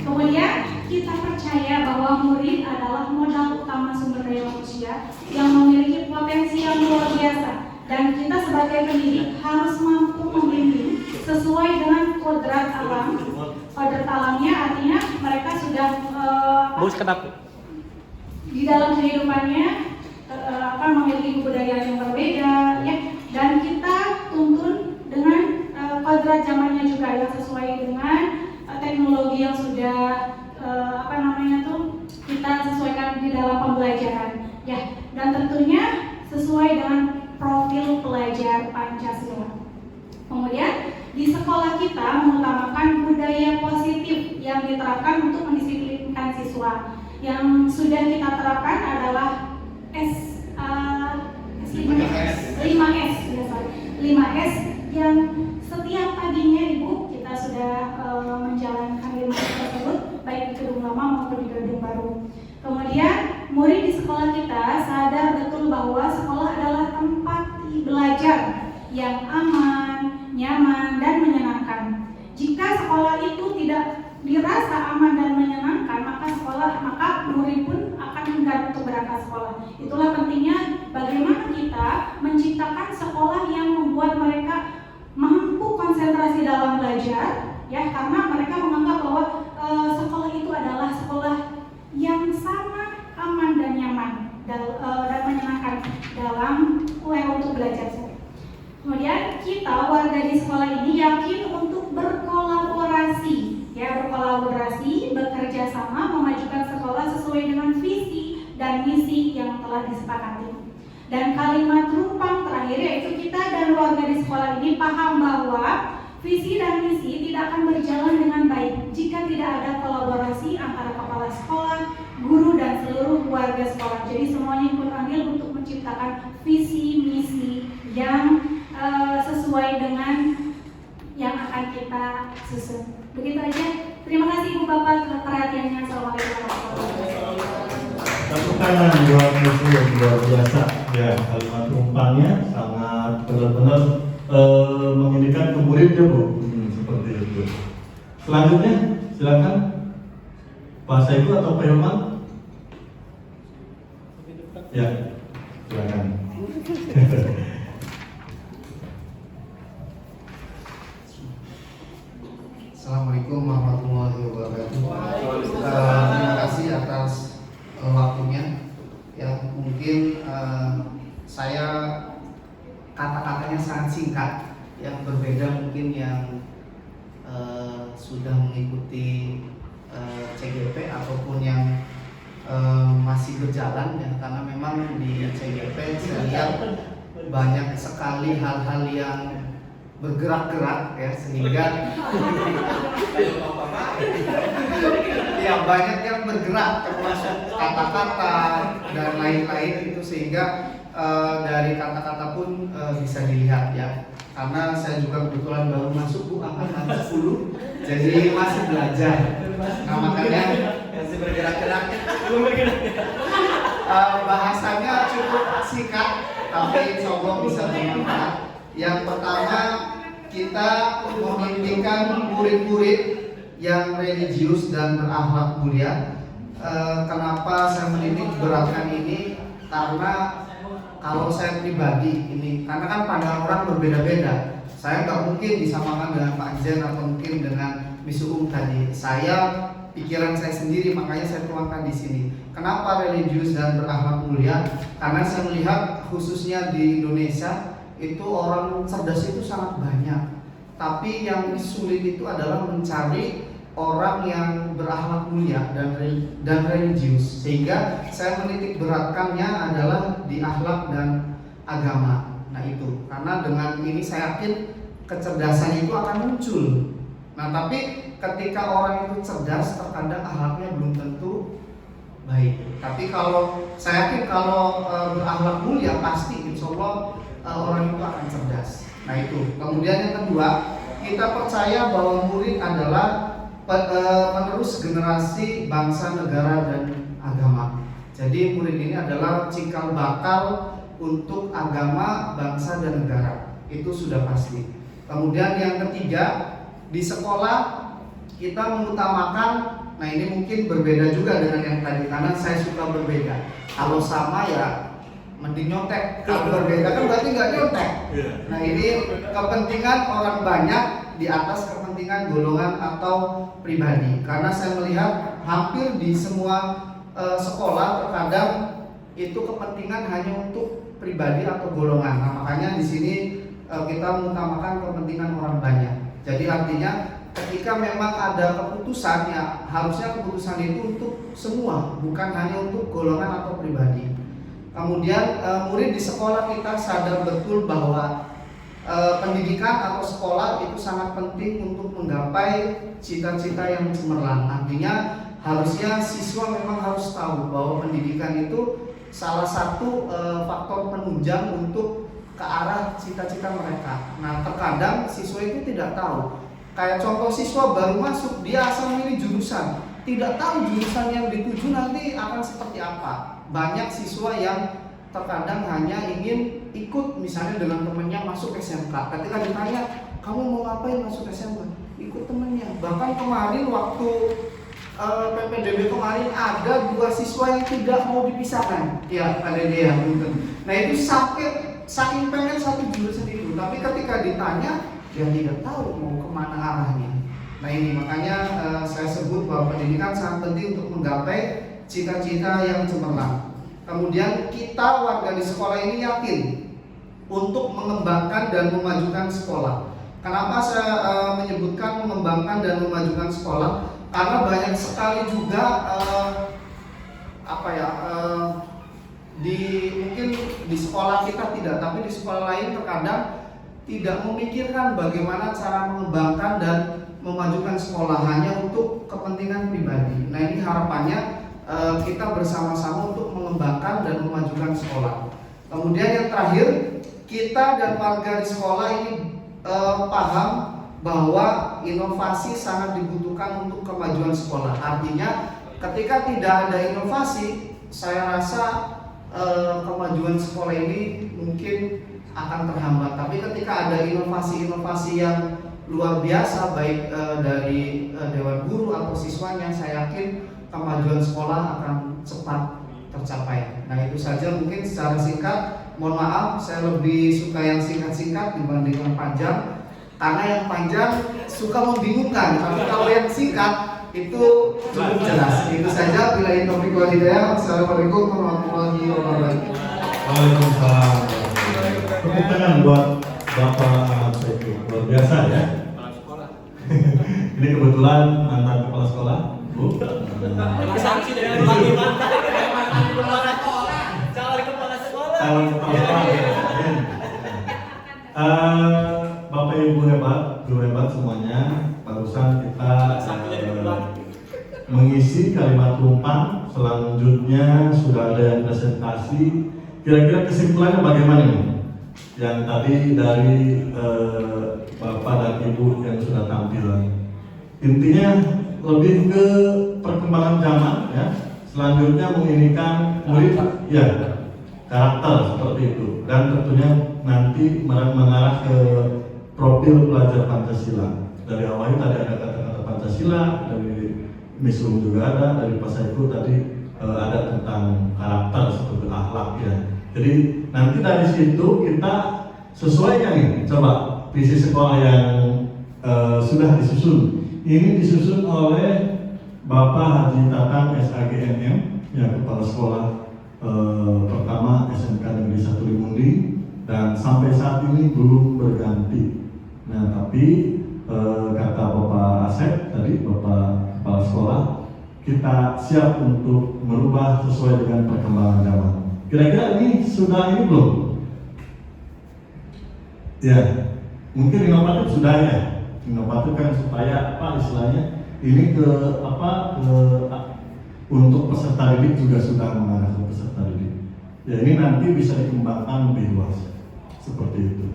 Kemudian kita percaya bahwa murid adalah modal utama sumber daya manusia yang memiliki potensi yang luar biasa, dan kita sebagai pendidik harus mampu membimbing sesuai dengan kodrat alam. Kodrat alamnya artinya mereka sudah di dalam kehidupannya memiliki kebudayaan yang berbeda, ya, dan kita tuntun dengan kodrat zamannya juga yang sesuai dengan teknologi yang sudah kita sesuaikan di dalam pembelajaran, ya, dan tentunya sesuai dengan profil pelajar Pancasila. Kemudian di sekolah kita mengutamakan budaya positif yang diterapkan untuk mendisiplinkan siswa. Yang sudah kita terapkan adalah 5S yang setiap paginya Ibu kita sudah menjalankan 5S tersebut baik di gedung lama maupun di gedung baru. Kemudian murid di sekolah kita sadar betul bahwa sekolah adalah tempat belajar yang aman, nyaman, dan menyenangkan. Jika sekolah itu tidak dirasa aman dan menyenangkan, maka murid pun akan enggan untuk berangkat sekolah. Itulah pentingnya bagaimana kita menciptakan sekolah yang membuat mereka mampu konsentrasi dalam belajar, ya, karena mereka menganggap bahwa sekolah itu adalah sekolah yang sangat aman dan nyaman dan menyenangkan dalam untuk belajar. Kemudian kita warga di sekolah ini yakin untuk berkolaborasi, bekerja sama memajukan sekolah sesuai dengan visi dan misi yang telah disepakati. Dan kalimat rumpang terakhir yaitu kita dan warga di sekolah ini paham bahwa visi dan misi tidak akan berjalan dengan baik jika tidak ada kolaborasi antara kepala sekolah, guru, dan seluruh warga sekolah. Jadi semuanya ikut andil untuk menciptakan visi misi yang sesuai dengan yang akan kita susun. Begitu aja. Terima kasih Ibu Bapak atas perhatiannya. Assalamualaikum warahmatullahi wabarakatuh. Tepuk tangan buat Muslim, luar biasa ya, kalimat rumpangnya sangat benar-benar mengindikan ke muridnya Bu. Seperti itu. Selanjutnya silakan Pak Saiku atau Pak Hilman. Ya, silakan. Assalamualaikum warahmatullahi wabarakatuh. Terima kasih atas waktunya. Yang mungkin saya kata-katanya sangat singkat, yang berbeda mungkin yang sudah mengikuti CGP ataupun yang masih berjalan ya, karena memang di CGP saya lihat banyak sekali hal-hal yang bergerak-gerak ya, sehingga ya banyak yang bergerak termasuk kata-kata dan lain-lain itu, sehingga dari kata-kata pun bisa dilihat ya, karena saya juga kebetulan baru masuk Bu angkatan 10, jadi masih belajar. Nah makanya masih bergerak-gerak, belum bergerak. Bahasanya cukup singkat tapi insya Allah bisa bermanfaat. Yang pertama, kita memimpikan murid-murid yang religius dan berakhlak mulia. Kenapa saya menitik beratkan ini? Karena kalau saya pribadi ini, karena kan pandangan orang berbeda-beda. Saya nggak mungkin disamakan dengan Pak Jen atau mungkin dengan Misu tadi. Saya pikiran saya sendiri, makanya saya tuangkan di sini. Kenapa religius dan berakhlak mulia? Karena saya melihat khususnya di Indonesia itu orang cerdas itu sangat banyak, tapi yang sulit itu adalah mencari orang yang berakhlak mulia dan religius. Sehingga saya menitik beratkannya adalah di akhlak dan agama. Nah itu, karena dengan ini saya yakin kecerdasan itu akan muncul. Nah tapi ketika orang itu cerdas, terkadang akhlaknya belum tentu baik. Tapi kalau saya yakin kalau berakhlak mulia pasti insya Allah orang itu akan cerdas. Nah itu. Kemudian yang kedua, kita percaya bahwa murid adalah penerus generasi bangsa, negara, dan agama. Jadi murid ini adalah cikal bakal untuk agama, bangsa, dan negara. Itu sudah pasti. Kemudian yang ketiga, di sekolah kita mengutamakan, nah ini mungkin berbeda juga dengan yang tadi, karena saya suka berbeda. Kalau sama ya mending nyontek, kalau berbeda kan berarti nggak nyontek. Nah ini kepentingan orang banyak di atas kepentingan golongan atau pribadi. Karena saya melihat hampir di semua sekolah terkadang itu kepentingan hanya untuk pribadi atau golongan. Nah makanya di sini kita mengutamakan kepentingan orang banyak. Jadi artinya ketika memang ada keputusan, ya harusnya keputusan itu untuk semua, bukan hanya untuk golongan atau pribadi. Kemudian murid di sekolah kita sadar betul bahwa pendidikan atau sekolah itu sangat penting untuk menggapai cita-cita yang cemerlang. Artinya harusnya siswa memang harus tahu bahwa pendidikan itu salah satu faktor penunjang untuk ke arah cita-cita mereka. Nah terkadang siswa itu tidak tahu. Kayak contoh, siswa baru masuk, dia asal milih jurusan, tidak tahu jurusan yang dituju nanti akan seperti apa. Banyak siswa yang terkadang hanya ingin ikut misalnya dengan temannya masuk SMK. Ketika ditanya, kamu mau ngapain masuk SMK? ikut temennya. Bahkan kemarin waktu PPDB kemarin ada 2 siswa yang tidak mau dipisahkan. Ya, ada dia. Nah itu sampai saking pengen satu jurusan itu, tapi ketika ditanya dia tidak tahu mau kemana arahnya. Nah ini makanya saya sebut bahwa pendidikan sangat penting untuk menggapai cita-cita yang cemerlang. Kemudian kita warga di sekolah ini yakin untuk mengembangkan dan memajukan sekolah. Kenapa saya menyebutkan mengembangkan dan memajukan sekolah? Karena banyak sekali juga mungkin di sekolah kita tidak, tapi di sekolah lain terkadang tidak memikirkan bagaimana cara mengembangkan dan memajukan sekolah hanya untuk kepentingan pribadi. Nah ini harapannya kita bersama-sama untuk mengembangkan dan memajukan sekolah. Kemudian yang terakhir, kita dan warga di sekolah ini paham bahwa inovasi sangat dibutuhkan untuk kemajuan sekolah. Artinya ketika tidak ada inovasi, saya rasa kemajuan sekolah ini mungkin akan terhambat. Tapi ketika ada inovasi-inovasi yang luar biasa baik dari Dewan Guru atau siswanya, saya yakin kemajuan sekolah akan cepat tercapai. Nah itu saja mungkin secara singkat. Mohon maaf, saya lebih suka yang singkat-singkat dibandingkan panjang, karena yang panjang suka membingungkan. Tapi kalau yang singkat itu cukup jelas. Itu saja. Billahi taufiq wal hidayah. Assalamualaikum warahmatullahi wabarakatuh. Waalaikumsalam. Tepuk tangan buat Bapak Saiku, luar biasa ya. Kepala sekolah. Ini kebetulan mantan kepala sekolah, Bu. Sanksi dengan lagi mantan kepala sekolah. Calon kepala sekolah. Calon kepala sekolah. Bapak Ibu hebat, guru hebat semuanya. Barusan kita mengisi kalimat tumpang. Selanjutnya sudah ada yang presentasi. Kira-kira kesimpulannya bagaimana nih? Yang tadi dari Bapak dan Ibu yang sudah tampil. Intinya lebih ke perkembangan zaman ya. Selanjutnya menginikan murid ya, karakter seperti itu, dan tentunya nanti mengarah ke profil pelajar Pancasila. Dari awalnya tadi ada kata-kata Pancasila, dari Miss juga ada, dari Pak Saiku tadi ada tentang karakter seperti akhlak ya. Jadi nanti dari situ kita sesuaikan nih, coba visi sekolah yang sudah disusun. Ini disusun oleh Bapak Haji Tatang SAGNM, ya kepala sekolah pertama SMK Negeri 1 Limundi, dan sampai saat ini belum berganti. Nah tapi kata Bapak Asep tadi, Bapak kepala sekolah, kita siap untuk merubah sesuai dengan perkembangan zaman. Kira-kira ini sudah ini belum? Ya, mungkin inovatif sudah ya. Inovatif kan supaya apa istilahnya? Ini untuk peserta didik juga sudah mengarah ke peserta didik. Ya ini nanti bisa dikembangkan lebih luas seperti itu.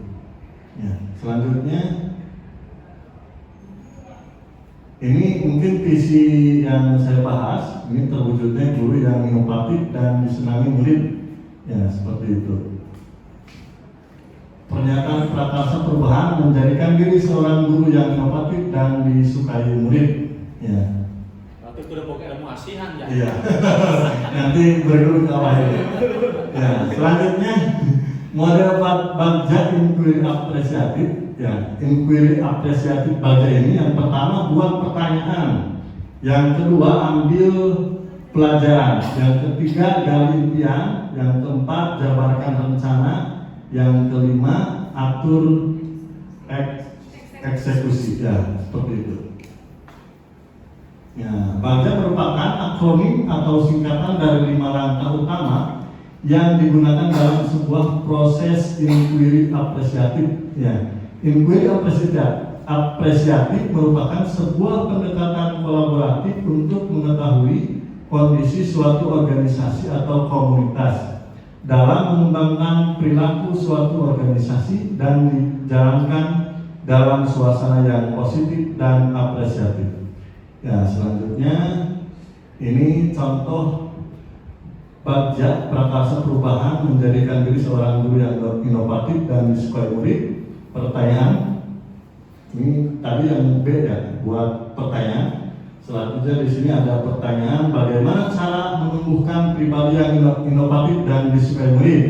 Ya, selanjutnya ini mungkin visi yang saya bahas. Ini terwujudnya guru yang inovatif dan disenangi murid. Ya seperti itu. Pernyataan prakarsa perubahan menjadikan diri seorang guru yang inovatif dan disukai murid. Ya. Berarti udah pokoknya ilmu asihan ya. Iya. Nanti berguru ke awal ini. Ya. Selanjutnya model Bagja inquiry apresiatif. Ya. Inquiry apresiatif Bagja ini yang pertama buat pertanyaan, yang kedua ambil pelajaran, yang ketiga gali impian, yang keempat jabarkan rencana, yang kelima atur eksekusi. Ya seperti itu. Ya, Bagja merupakan akronim atau singkatan dari 5 langkah utama yang digunakan dalam sebuah proses inquiry apresiatif. Ya, inquiry apresiatif merupakan sebuah pendekatan kolaboratif untuk mengetahui kondisi suatu organisasi atau komunitas dalam mengembangkan perilaku suatu organisasi dan dijalankan dalam suasana yang positif dan apresiatif. Ya, selanjutnya ini contoh Bagja prakarsa perubahan menjadikan diri seorang guru yang inovatif dan disukai murid. Pertanyaan, Ini tadi yang B ya, buat pertanyaan. Selanjutnya di sini ada pertanyaan, bagaimana cara menumbuhkan pribadi yang inovatif dan disukai murid?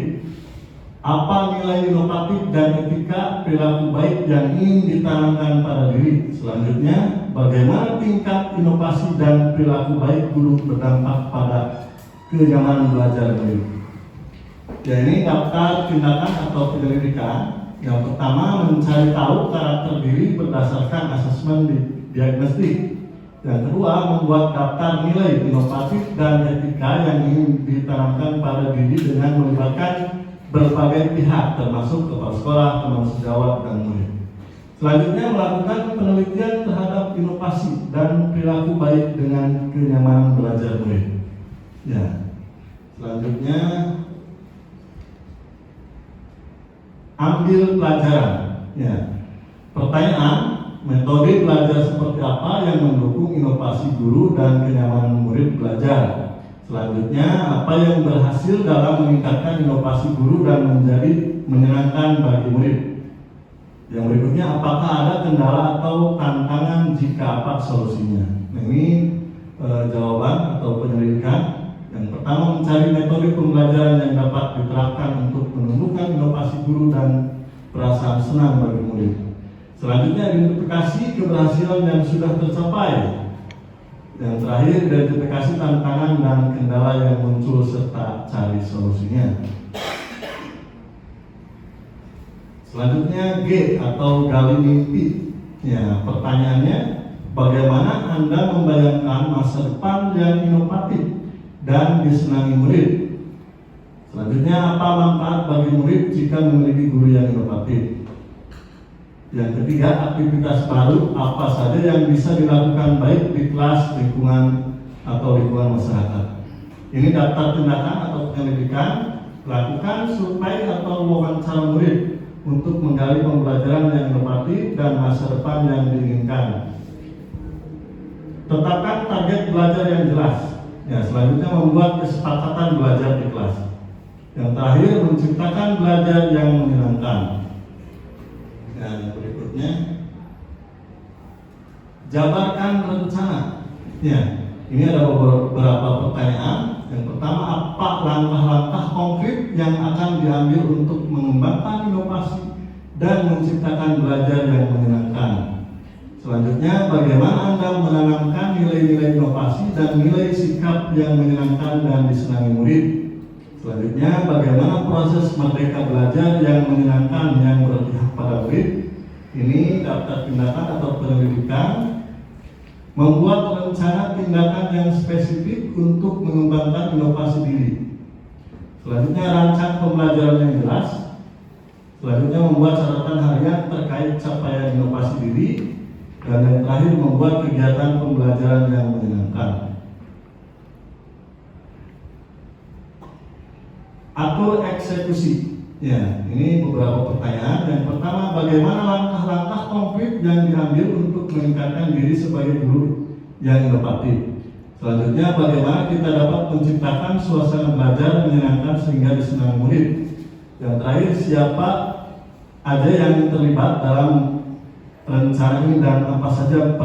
Apa nilai inovatif dan etika perilaku baik yang ingin ditanamkan pada diri? Selanjutnya, bagaimana tingkat inovasi dan perilaku baik guru berdampak pada kenyamanan belajar murid? Ya, ini daftar tindakan atau penyelidikan. Yang pertama, mencari tahu karakter diri berdasarkan asesmen diagnostik. Yang kedua, membuat daftar nilai inovatif dan etika yang ingin ditanamkan pada diri dengan melibatkan berbagai pihak, termasuk kepala sekolah, teman sejawat, dan murid. Selanjutnya, melakukan penelitian terhadap inovasi dan perilaku baik dengan kenyamanan belajar murid. Ya. Selanjutnya, ambil pelajaran. Ya. Pertanyaan, metode belajar seperti apa yang mendukung inovasi guru dan kenyamanan murid belajar? Selanjutnya, apa yang berhasil dalam meningkatkan inovasi guru dan menjadi menyenangkan bagi murid? Yang berikutnya, apakah ada kendala atau tantangan, jika apa solusinya? Nah, ini jawaban atau penyelidikan. Yang pertama, mencari metode pembelajaran yang dapat diterapkan untuk menumbuhkan inovasi guru dan perasaan senang bagi murid. Selanjutnya, identifikasi keberhasilan yang sudah tercapai. Yang terakhir, identifikasi tantangan dan kendala yang muncul serta cari solusinya. Selanjutnya, G atau gali mimpi. Ya, pertanyaannya, bagaimana Anda membayangkan masa depan yang inovatif dan disenangi murid? Selanjutnya, apa manfaat bagi murid jika memiliki guru yang inovatif? Yang ketiga, aktivitas baru apa saja yang bisa dilakukan baik di kelas, lingkungan, atau lingkungan masyarakat. Ini daftar tindakan atau penyelidikan. Lakukan survei atau wawancara murid untuk menggali pembelajaran yang inovatif dan masa depan yang diinginkan. Tetapkan target belajar yang jelas. Ya, selanjutnya, membuat kesepakatan belajar di kelas. Yang terakhir, menciptakan belajar yang menyenangkan. Dan berikutnya, jabarkan rencana. Ya, ini ada beberapa pertanyaan. Yang pertama, apa langkah-langkah konkret yang akan diambil untuk mengembangkan inovasi dan menciptakan belajar yang menyenangkan? Selanjutnya, bagaimana Anda menanamkan nilai-nilai inovasi dan nilai sikap yang menyenangkan dan disenangi murid? Selanjutnya, bagaimana proses merdeka belajar yang menyenangkan yang berpihak pada murid? Ini daftar tindakan atau penyelidikan. Membuat rencana tindakan yang spesifik untuk mengembangkan inovasi diri. Selanjutnya, rancang pembelajaran yang jelas. Selanjutnya, membuat catatan harian terkait capaian inovasi diri. Dan yang terakhir, membuat kegiatan pembelajaran yang menyenangkan. Atur eksekusi. Ya, ini beberapa pertanyaan. Yang pertama, bagaimana langkah-langkah konkret yang diambil untuk meningkatkan diri sebagai guru yang inovatif? Selanjutnya, bagaimana kita dapat menciptakan suasana belajar menyenangkan sehingga disenangi murid? Yang terakhir, siapa aja yang terlibat dalam rencana ini dan apa saja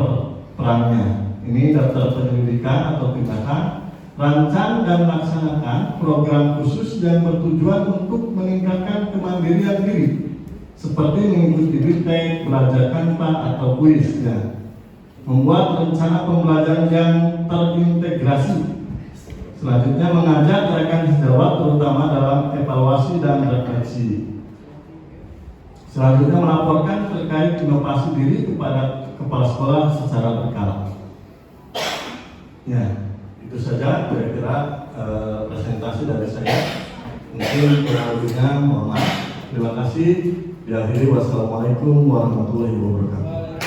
perannya? Ini daftar penyelidikan atau tindakan. Rancang dan laksanakan program khusus yang bertujuan untuk meningkatkan kemandirian diri, seperti mengikuti retake, belajar Canva, atau kuis. Ya. Membuat rencana pembelajaran yang terintegrasi. Selanjutnya, mengajak rekan sejawat terutama dalam evaluasi dan refleksi. Selanjutnya, melaporkan terkait inovasi diri kepada kepala sekolah secara berkala. Ya. Itu saja kira-kira presentasi dari saya. Mungkin kurang lebihnya mohon maaf. Terima kasih. Diakhiri, wassalamualaikum warahmatullahi wabarakatuh.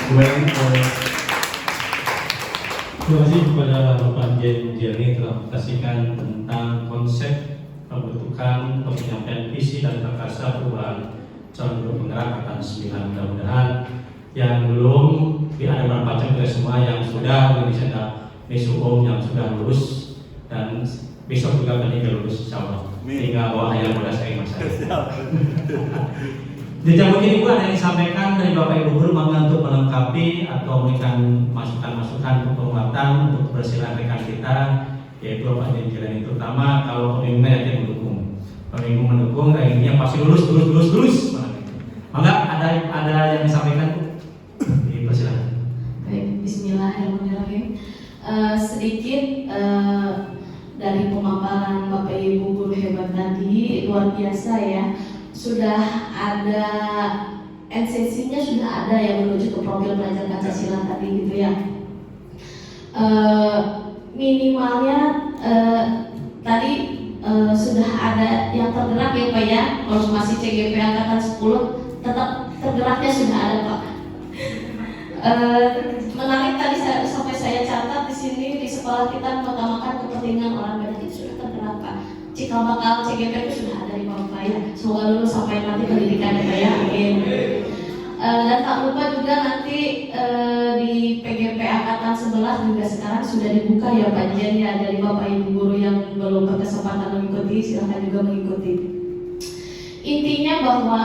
Terima kasih kepada Bapak Jenny telah menyampaikan tentang konsep pembentukan penyampaian visi dan prakarsa perubahan calon guru penggerak angkatan 9. Mudah-mudahan yang belum ada beberapa contoh semua yang sudah menjadi Mesum yang sudah lulus dan besok juga meninggal lulus, insyaallah. Tinggal bawa ayam muda saya mas. Tidak mungkin Ibu ada yang disampaikan dari Bapak Ibu guru untuk melengkapi atau memberikan masukan-masukan untuk penguatan untuk kebersihan rekan kita, yaitu Pak Jenjilan itu. Terutama kalau pemimpinnya yang mendukung. Pemimpin mendukung, ini pasti lulus. Maka ada yang disampaikan, dipersilakan. Baik, Bismillahirrahmanirrahim. Sedikit dari pemaparan Bapak Ibu guru hebat tadi, luar biasa ya. Sudah ada esensinya, sudah ada yang menuju ke profil pelajar Pancasila tadi gitu ya. Minimalnya tadi sudah ada yang tergerak ya Pak ya. Kalau masih CGP angkatan 10 tetap tergeraknya sudah ada Pak. Menarik tadi sampai saya catat di sini di sekolah kita mengutamakan kepentingan orang banyak, itu sudah tergerak Pak. Cikal bakal CGP itu sudah ada di Bapak ya. Semoga dulu sampai nanti pendidikan ya Pak ya. Amin. Dan tak lupa juga nanti di PGP angkatan 11 juga sekarang sudah dibuka ya Pak Jen ya, dari Bapak Ibu guru yang belum berkesempatan mengikuti silahkan juga mengikuti. Intinya bahwa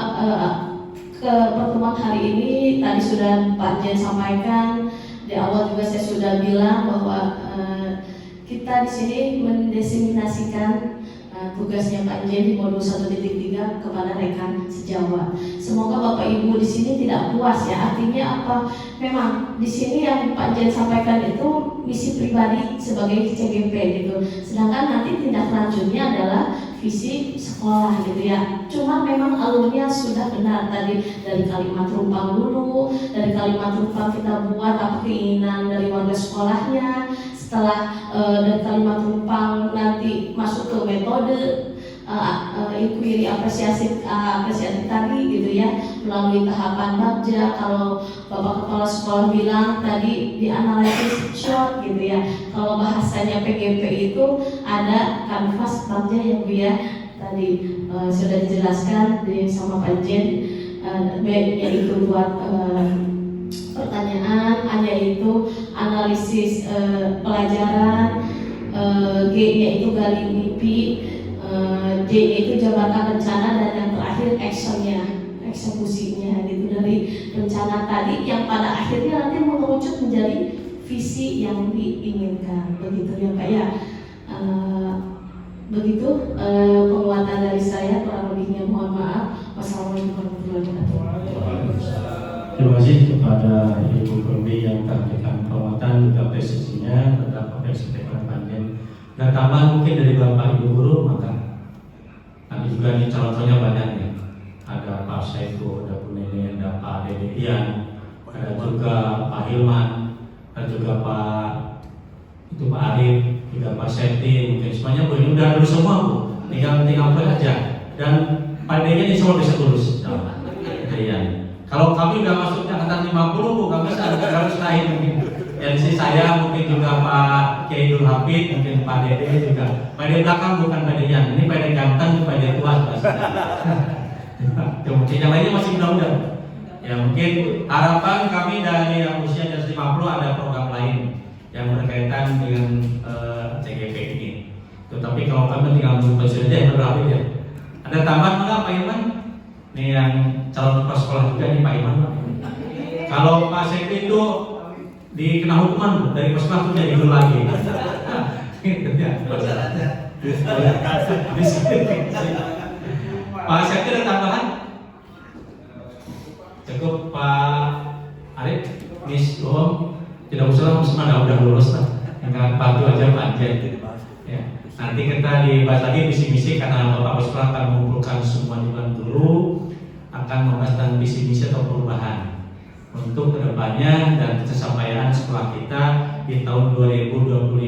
ke pertemuan hari ini tadi sudah Pak Jen sampaikan, di awal juga saya sudah bilang bahwa kita di sini mendesimasikan tugasnya Pak Jen di modul 1.3 kepada rekan sejawat. Semoga Bapak Ibu di sini tidak puas ya. Artinya apa? Memang di sini yang Pak Jen sampaikan itu misi pribadi sebagai CGP gitu. Sedangkan nanti tindak lanjutnya adalah visi sekolah gitu ya. Cuma memang alurnya sudah benar tadi, dari kalimat rumpang dulu, dari kalimat rumpang kita buat apa keinginan dari warga sekolahnya. Setelah dari kalimat rumpang nanti masuk ke metode inquiry apresiasi tadi gitu ya, melalui tahapan bagja. Kalau Bapak Kepala Sekolah bilang tadi di analisis short gitu ya. Kalau bahasanya PGP itu ada kanvas bagja yang dia tadi sudah dijelaskan sama Pak Jen. B-nya itu buat pertanyaan, hanya itu analisis pelajaran, G-nya itu gali mimpi, J-nya itu jabatan rencana, dan yang terakhir actionnya, eksekusinya gitu dari rencana tadi yang pada akhirnya nanti mengerucut menjadi visi yang diinginkan, begitu ya Pak ya. Begitu penguatan dari saya, kurang lebihnya mohon maaf. Wassalamualaikum warahmatullahi wabarakatuh. Terima kasih kepada Ibu Kurbi yang memberikan penguatan juga presisinya tentang PSP Panjen. Dan tambahan mungkin dari Bapak Ibu guru, maka nanti juga ini calon-calonnya banyak ya. Ada Pak Saiko, ada Bu Nene, ada Pak Dede Ian, ada juga Pak Hilman, ada juga Pak Arif, juga Pak Seti, mungkin semuanya Bu ini udah lulus semua Bu, tinggal aja. Dan Pak Dede insya Allah bisa lulus. Kalau kami udah masuknya angkatan 50 Bu, kami harus lain mungkin. Dari sisi saya mungkin juga Pak Kiai Dul Hafid, mungkin Pak Dede juga. Pak Dede belakang bukan Pak Dede yang ini, Pak Dede ganteng, Pak Dede tua. Mungkin yang lainnya masih muda-muda. Ya mungkin harapan kami dari yang usia di atas 50 ada program lain yang berkaitan dengan CGP ini. Tetapi kalau kami tinggal menunggu saja yang berapa ya. Ada tambahan nggak Pak Iman? Ini yang calon kepala sekolah juga nih Pak Iman. Kalau Pak Sekri itu dikena hukuman dari sekolah itu jadi guru lagi. Pak Sekri ada tambahan? Cukup Pak Arif, Miss Om, tidak usah semua udah lulus lah. Tinggal bantu aja Pak Jen. Ya. Nanti kita dibahas lagi misi-misi karena Bapak Sekolah akan mengumpulkan semua dewan guru, akan membahas tentang misi-misi atau perubahan untuk kedepannya dan kesampaian sekolah kita di tahun 2025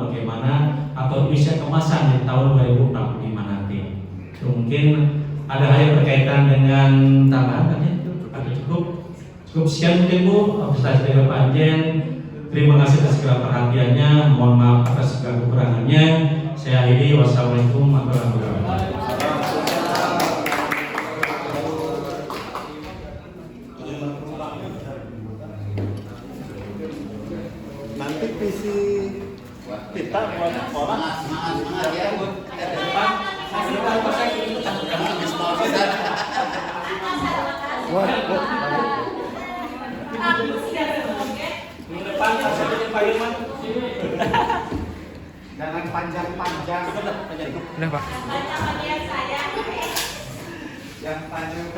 bagaimana atau bisa kemasan di tahun 2045 nanti. Itu mungkin ada hal yang berkaitan dengan tambahan kan ya? Cukup sekian mungkin Bu, presentasi dari Bapak Jen. Terima kasih atas segala perhatiannya, mohon maaf atas segala kekurangannya. Saya akhiri, wassalamualaikum warahmatullahi wabarakatuh. Nanti visi kita buat sekolah Semangat ya Bu. Pak, saya Minggu depan pas jadi Pak Irman. Jangan panjang-panjang. Udah Pak. Yang panjang